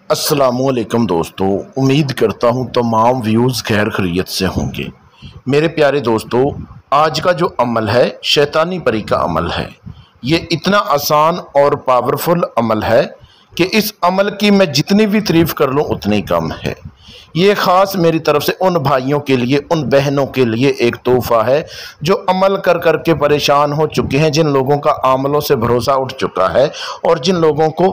अस्सलामुअलैकुम दोस्तों, उम्मीद करता हूँ तमाम व्यूज़ खैर खैरियत से होंगे। मेरे प्यारे दोस्तों, आज का जो अमल है शैतानी परी का अमल है। ये इतना आसान और पावरफुल अमल है कि इस अमल की मैं जितनी भी तारीफ़ कर लूँ उतनी कम है। ये ख़ास मेरी तरफ से उन भाइयों के लिए, उन बहनों के लिए एक तोहफ़ा है जो अमल कर कर के परेशान हो चुके हैं, जिन लोगों का अमलों से भरोसा उठ चुका है और जिन लोगों को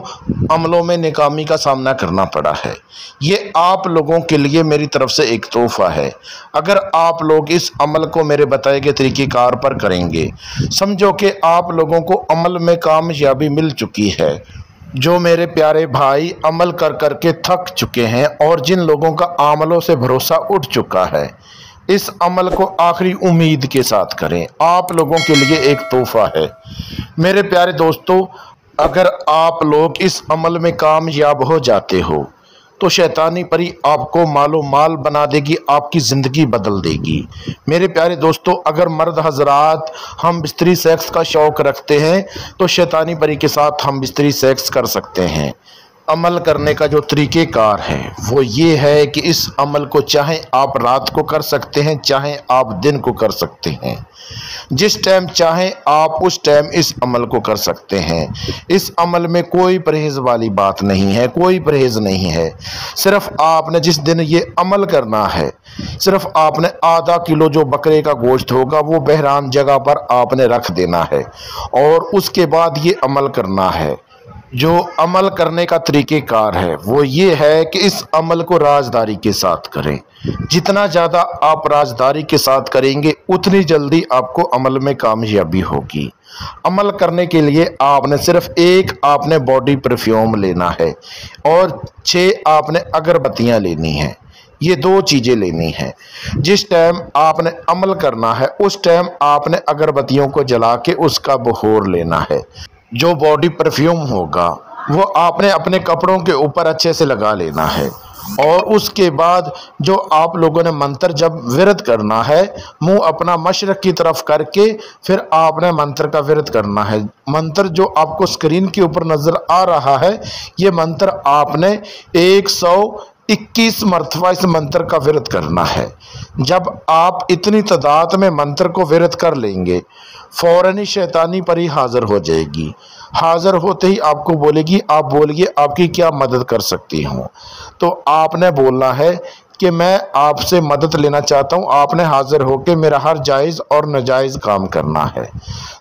अमलों में नाकामी का सामना करना पड़ा है। ये आप लोगों के लिए मेरी तरफ से एक तोहफ़ा है। अगर आप लोग इस अमल को मेरे बताए गए तरीक़ेकार पर करेंगे, समझो कि आप लोगों को अमल में कामयाबी मिल चुकी है। जो मेरे प्यारे भाई अमल कर कर के थक चुके हैं और जिन लोगों का अमलों से भरोसा उठ चुका है, इस अमल को आखिरी उम्मीद के साथ करें। आप लोगों के लिए एक तोहफ़ा है। मेरे प्यारे दोस्तों, अगर आप लोग इस अमल में कामयाब हो जाते हो तो शैतानी परी आपको मालो माल बना देगी, आपकी ज़िंदगी बदल देगी। मेरे प्यारे दोस्तों, अगर मर्द हजरात हम बिस्तरी सेक्स का शौक़ रखते हैं तो शैतानी परी के साथ हम बिस्तरी सेक्स कर सकते हैं। अमल करने का जो तरीक़ेकार है वो ये है कि इस अमल को चाहे आप रात को कर सकते हैं, चाहे आप दिन को कर सकते हैं। जिस टाइम चाहें आप उस टाइम इस अमल को कर सकते हैं। इस अमल में कोई परहेज़ वाली बात नहीं है, कोई परहेज़ नहीं है। सिर्फ आपने जिस दिन ये अमल करना है, सिर्फ आपने आधा किलो जो बकरे का गोश्त होगा वो बहरान जगह पर आपने रख देना है और उसके बाद ये अमल करना है। जो अमल करने का तरीक़ेकार है वो ये है कि इस अमल को राजदारी के साथ करें। जितना ज़्यादा आप राजदारी के साथ करेंगे उतनी जल्दी आपको अमल में कामयाबी होगी। अमल करने के लिए आपने सिर्फ एक आपने बॉडी परफ्यूम लेना है और 6 आपने अगरबत्तियाँ लेनी हैं। ये 2 चीज़ें लेनी हैं। जिस टाइम आपने अमल करना है उस टाइम आपने अगरबत्तियों को जला के उसका बखूर लेना है। जो बॉडी परफ्यूम होगा वो आपने अपने कपड़ों के ऊपर अच्छे से लगा लेना है और उसके बाद जो आप लोगों ने मंत्र जब विरद करना है, मुंह अपना मशरक़ की तरफ करके फिर आपने मंत्र का विरद करना है। मंत्र जो आपको स्क्रीन के ऊपर नज़र आ रहा है, ये मंत्र आपने 121 मरतबा इस मंत्र का विरद करना है। जब आप इतनी तादाद में मंत्र को विरद कर लेंगे, फ़ौरन ही शैतानी परी हाज़िर हो जाएगी। हाज़िर होते ही आपको बोलेगी, आप बोलिए आपकी क्या मदद कर सकती हूँ। तो आपने बोलना है कि मैं आपसे मदद लेना चाहता हूँ। आपने हाज़िर होकर मेरा हर जायज़ और नाजायज़ काम करना है।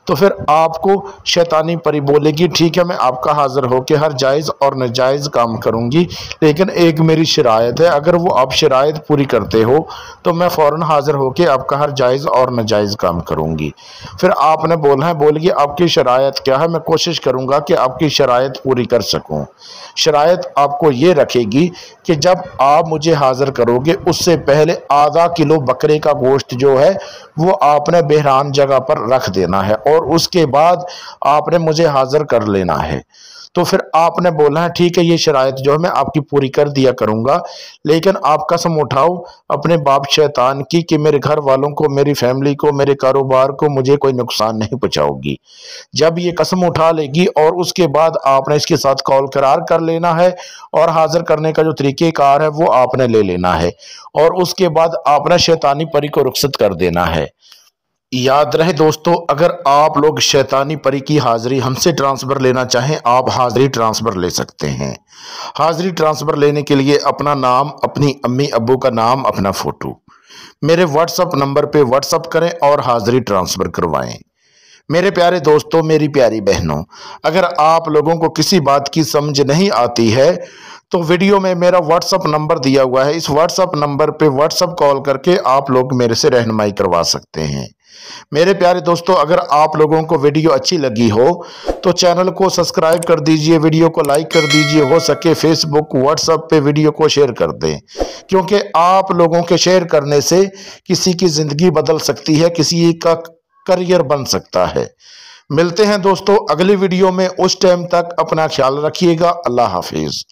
तो फिर आपको शैतानी परी बोलेगी, ठीक है मैं आपका हाज़िर होकर हर जायज़ और नाजायज़ काम करूँगी, लेकिन एक मेरी शरायत है। अगर वो आप शरायत पूरी करते हो तो मैं फ़ौरन हाज़िर होकर आपका हर जायज़ और नाजायज़ काम करूँगी। फिर आपने बोलना है, बोलिए आपकी शरायत क्या है, मैं कोशिश करूँगा कि आपकी शरायत पूरी कर सकूँ। शरायत आपको ये रखेगी कि जब आप मुझे हाज़िर करोगे उससे पहले आधा किलो बकरे का गोश्त जो है वो आपने बहरान जगह पर रख देना है और उसके बाद आपने मुझे हाज़िर कर लेना है। तो फिर आपने बोलना है, ठीक है ये शरायत जो है मैं आपकी पूरी कर दिया करूँगा, लेकिन आप कसम उठाओ अपने बाप शैतान की कि मेरे घर वालों को, मेरी फैमिली को, मेरे कारोबार को मुझे कोई नुकसान नहीं पहुँचाओगी। जब ये कसम उठा लेगी और उसके बाद आपने इसके साथ कौल करार कर लेना है और हाज़िर करने का जो तरीक़ेकार है वो आपने ले लेना है और उसके बाद आपने शैतानी परी को रुखसत कर देना है। याद रहे दोस्तों, अगर आप लोग शैतानी परी की हाज़िरी हमसे ट्रांसफ़र लेना चाहें, आप हाज़िरी ट्रांसफ़र ले सकते हैं। हाज़िरी ट्रांसफ़र लेने के लिए अपना नाम, अपनी अम्मी अब्बू का नाम, अपना फ़ोटो मेरे व्हाट्सअप नंबर पे व्हाट्सअप करें और हाज़िरी ट्रांसफ़र करवाएं। मेरे प्यारे दोस्तों, मेरी प्यारी बहनों, अगर आप लोगों को किसी बात की समझ नहीं आती है तो वीडियो में मेरा व्हाट्सअप नंबर दिया हुआ है। इस व्हाट्सअप नंबर पे व्हाट्सअप कॉल करके आप लोग मेरे से रहनुमाई करवा सकते हैं। मेरे प्यारे दोस्तों, अगर आप लोगों को वीडियो अच्छी लगी हो तो चैनल को सब्सक्राइब कर दीजिए, वीडियो को लाइक कर दीजिए, हो सके फेसबुक व्हाट्सएप पे वीडियो को शेयर कर दें, क्योंकि आप लोगों के शेयर करने से किसी की ज़िंदगी बदल सकती है, किसी का करियर बन सकता है। मिलते हैं दोस्तों अगली वीडियो में, उस टाइम तक अपना ख्याल रखिएगा। अल्लाह हाफिज़।